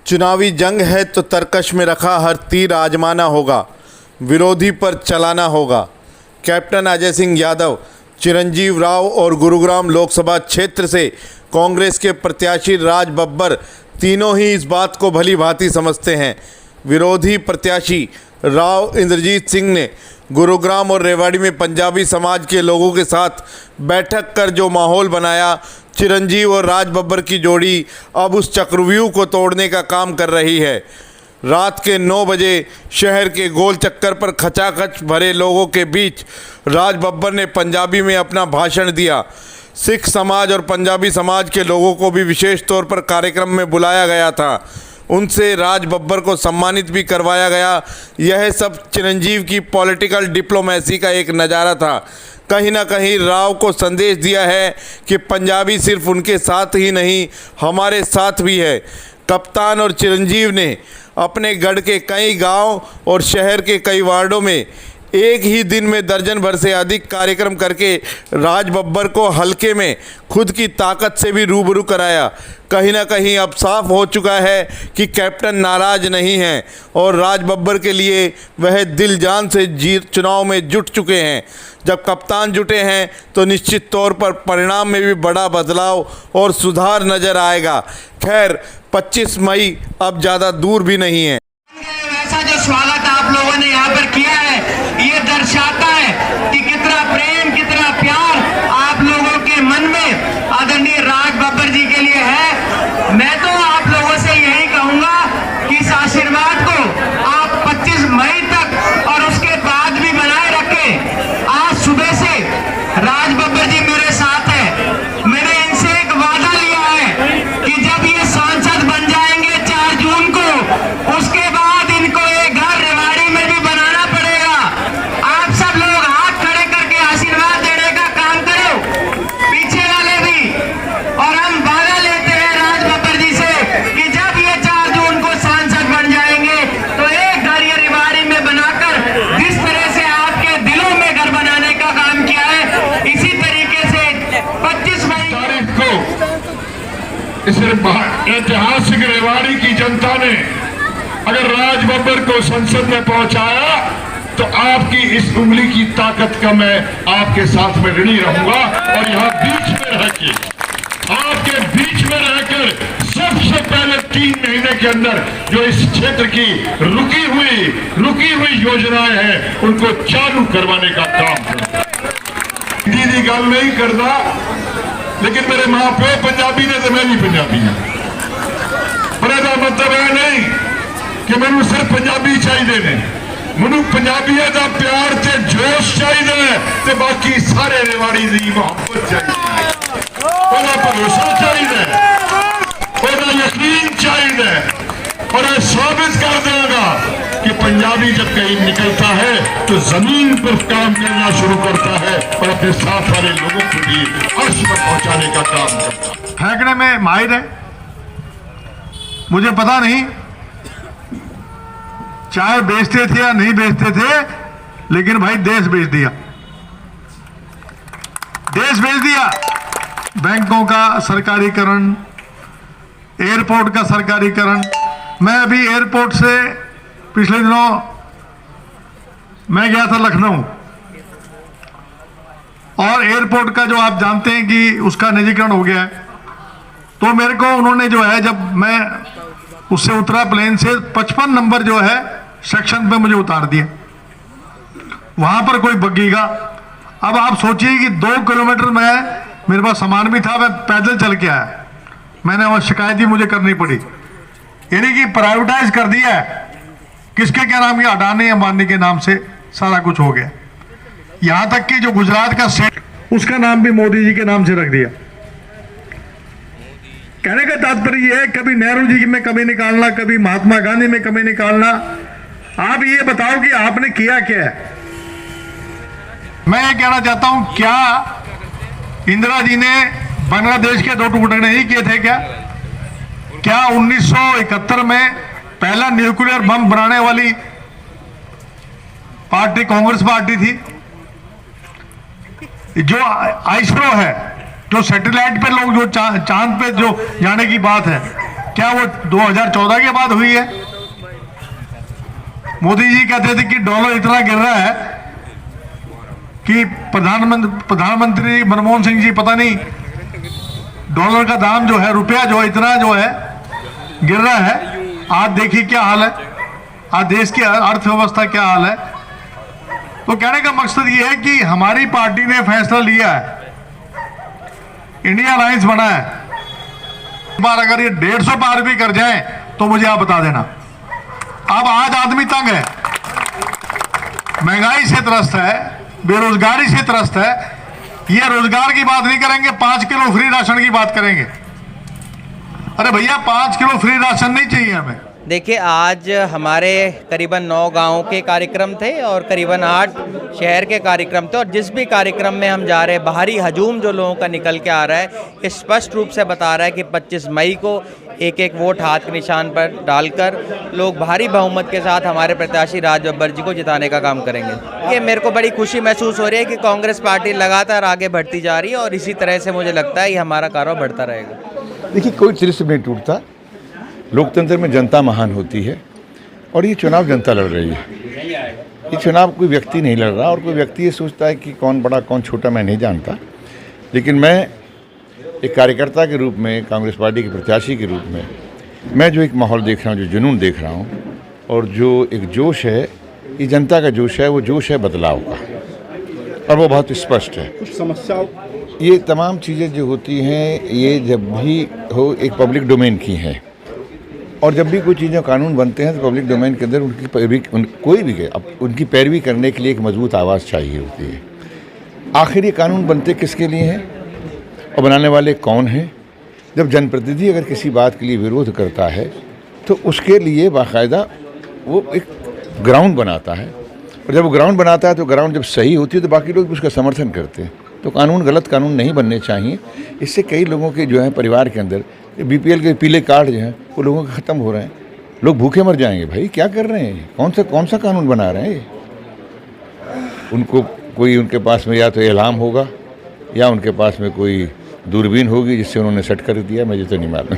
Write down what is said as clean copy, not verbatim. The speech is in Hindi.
चुनावी जंग है तो तरकश में रखा हर तीर आजमाना होगा, विरोधी पर चलाना होगा। कैप्टन अजय सिंह यादव, चिरंजीव राव और गुरुग्राम लोकसभा क्षेत्र से कांग्रेस के प्रत्याशी राज बब्बर तीनों ही इस बात को भली भांति समझते हैं। विरोधी प्रत्याशी राव इंद्रजीत सिंह ने गुरुग्राम और रेवाड़ी में पंजाबी समाज के लोगों के साथ बैठक कर जो माहौल बनाया, चिरंजीव और राज बब्बर की जोड़ी अब उस चक्रव्यूह को तोड़ने का काम कर रही है। रात के 9 बजे शहर के गोल चक्कर पर खचाखच भरे लोगों के बीच राज बब्बर ने पंजाबी में अपना भाषण दिया। सिख समाज और पंजाबी समाज के लोगों को भी विशेष तौर पर कार्यक्रम में बुलाया गया था। उनसे राज बब्बर को सम्मानित भी करवाया गया। यह सब चिरंजीव की पॉलिटिकल डिप्लोमेसी का एक नज़ारा था। कहीं ना कहीं राव को संदेश दिया है कि पंजाबी सिर्फ उनके साथ ही नहीं, हमारे साथ भी है। कप्तान और चिरंजीव ने अपने गढ़ के कई गांव और शहर के कई वार्डों में एक ही दिन में दर्जन भर से अधिक कार्यक्रम करके राज बब्बर को हल्के में खुद की ताकत से भी रूबरू कराया। कहीं ना कहीं अब साफ हो चुका है कि कैप्टन नाराज नहीं हैं और राज बब्बर के लिए वह दिल जान से चुनाव में जुट चुके हैं। जब कप्तान जुटे हैं तो निश्चित तौर पर परिणाम में भी बड़ा बदलाव और सुधार नज़र आएगा। खैर 25 मई अब ज़्यादा दूर भी नहीं है। ऐसा जो स्वागत आप लोगों ने यहाँ पर किया है, ये दर्शाता है कि कितना प्रेम, कितना प्यार आप लोगों के मन में आदरणीय राज बब्बर जी के लिए है। मैं तो आप लोगों से यही कहूंगा कि इस आशीर्वाद को आप 25 मई तक और उसके बाद भी बनाए रखें। आज सुबह से राज बब्बर जी मेरे साथ है। मैंने इनसे एक वादा लिया है कि जब ये सांसद बन जाएंगे 4 जून को, उसके बाद इनको एक घर रेवाड़ी में भी बनाना पड़ेगा। आप सब लोग हाथ खड़े करके आशीर्वाद देने का काम करो, पीछे वाले भी। और हम वादा लेते हैं राज बब्बर जी से कि जब ये 4 जून को सांसद बन जाएंगे तो एक घर ये रेवाड़ी में बनाकर जिस तरह से आपके दिलों में घर बनाने का काम किया है, इसी तरीके से 25 मई तारीख को इस ऐतिहासिक रेवाड़ी की जनता ने अगर राज बब्बर को संसद में पहुंचाया तो आपकी इस उंगली की ताकत का मैं आपके साथ में ऋणी रहूंगा। और यहाँ बीच में रहकर, आपके बीच में रहकर सबसे पहले 3 महीने के अंदर जो इस क्षेत्र की रुकी हुई योजनाएं हैं उनको चालू करवाने का काम करूंगा। दीदी गल नहीं करता, लेकिन मेरे मां प्यो पंजाबी ने तो मैं भी पंजाबी हूं। पर इसका मतलब है नहीं कि मैनू सिर्फ पंजाबी चाहिए ने, मैनू पंजाबियों का प्यार ते जोश चाहिए ते बाकी सारे रेवाड़ी की मोहब्बत चाहिए, भरोसा चाहिए, यकीन चाहिए। और मैं साबित कर दूंगा कि पंजाबी जब कहीं निकलता है तो जमीन पर काम करना शुरू करता है और अपने साथ वाले लोगों को भी अर्श पर पहुंचाने का काम करता है। फेंकने में माहिर है, मुझे पता नहीं चाय बेचते थे या नहीं बेचते थे, लेकिन भाई देश बेच दिया, देश बेच दिया। बैंकों का सरकारीकरण, एयरपोर्ट का सरकारीकरण। मैं अभी एयरपोर्ट से पिछले दिनों मैं गया था लखनऊ, और एयरपोर्ट का जो आप जानते हैं कि उसका निजीकरण हो गया है, तो मेरे को उन्होंने जो है, जब मैं उससे उतरा प्लेन से, 55 नंबर जो है सेक्शन पे मुझे उतार दिया। वहां पर कोई बग्गीगा। अब आप सोचिए कि 2 किलोमीटर में मेरे पास सामान भी था, मैं पैदल चल के आया। मैंने वहां शिकायत भी मुझे करनी पड़ी। यानी कि प्राइवेटाइज कर दिया है। किसके क्या नाम की, अडानी अंबानी के नाम से सारा कुछ हो गया। यहां तक कि जो गुजरात का स्टेट, उसका नाम भी मोदी जी के नाम से रख दिया। कहने का तात्पर्य यह है, कभी नेहरू जी में कमी निकालना, कभी महात्मा गांधी में कमी निकालना। आप ये बताओ कि आपने किया क्या है। मैं ये कहना चाहता हूं, क्या इंदिरा जी ने बांग्लादेश के 2 टुकड़े नहीं किए थे? क्या 1971 में पहला न्यूक्लियर बम बनाने वाली पार्टी कांग्रेस पार्टी थी? जो आइसरो है, जो सैटेलाइट पे लोग जो चांद पे जो जाने की बात है, क्या वो 2014 के बाद हुई है? मोदी जी कहते थे कि डॉलर इतना गिर रहा है कि प्रधानमंत्री मनमोहन सिंह जी पता नहीं डॉलर का दाम जो है, रुपया जो है, इतना जो है गिर रहा है। आज देखिए क्या हाल है, आज देश की अर्थव्यवस्था क्या हाल है। तो कहने का मकसद ये है कि हमारी पार्टी ने फैसला लिया है, इंडिया अलायंस बना है। इस बार अगर ये 150 पार भी कर जाए तो मुझे आप बता देना। अब आज आदमी तंग है, महंगाई से त्रस्त है, बेरोजगारी से त्रस्त है। ये रोजगार की बात नहीं करेंगे, 5 किलो फ्री राशन की बात करेंगे। अरे भैया 5 किलो फ्री राशन नहीं चाहिए हमें। देखिए, आज हमारे करीबन 9 गाँव के कार्यक्रम थे और करीबन 8 शहर के कार्यक्रम थे। और जिस भी कार्यक्रम में हम जा रहे हैं, बाहरी हजूम जो लोगों का निकल के आ रहा है, ये स्पष्ट रूप से बता रहा है कि 25 मई को एक एक वोट हाथ के निशान पर डालकर लोग भारी बहुमत के साथ हमारे प्रत्याशी राज बब्बर जी को जिताने का काम करेंगे। ये मेरे को बड़ी खुशी महसूस हो रही है कि कांग्रेस पार्टी लगातार आगे बढ़ती जा रही है और इसी तरह से मुझे लगता है ये हमारा कारोबार बढ़ता रहेगा। देखिए, कोई त्रिस्व नहीं टूटता। लोकतंत्र में जनता महान होती है और ये चुनाव जनता लड़ रही है। ये चुनाव कोई व्यक्ति नहीं लड़ रहा और कोई व्यक्ति ये सोचता है कि कौन बड़ा कौन छोटा मैं नहीं जानता। लेकिन मैं एक कार्यकर्ता के रूप में, कांग्रेस पार्टी के प्रत्याशी के रूप में, मैं जो एक माहौल देख रहा हूँ, जो जुनून देख रहा हूँ और जो एक जोश है, ये जनता का जोश है, वो जोश है बदलाव का और वो बहुत स्पष्ट है। कुछ समस्याओं, ये तमाम चीज़ें जो होती हैं, ये जब भी हो एक पब्लिक डोमेन की हैं और जब भी कोई चीज़ें कानून बनते हैं तो पब्लिक डोमेन के अंदर उनकी पैरवी, कोई भी उनकी पैरवी करने के लिए एक मजबूत आवाज़ चाहिए होती है। आखिर ये कानून बनते किसके लिए हैं और बनाने वाले कौन हैं? जब जनप्रतिनिधि अगर किसी बात के लिए विरोध करता है तो उसके लिए बाकायदा वो एक ग्राउंड बनाता है और जब वो ग्राउंड बनाता है तो ग्राउंड जब सही होती है तो बाकी लोग भी उसका समर्थन करते हैं। तो कानून, गलत कानून नहीं बनने चाहिए। इससे कई लोगों के जो है परिवार के अंदर BPL के पीले कार्ड जो हैं वो लोगों के ख़त्म हो रहे हैं। लोग भूखे मर जाएंगे। भाई क्या कर रहे हैं? कौन सा कानून बना रहे हैं? उनको कोई, उनके पास में या तो इल्हाम होगा या उनके पास में कोई दूरबीन होगी जिससे उन्होंने सेट कर दिया, मुझे तो नहीं मालूम।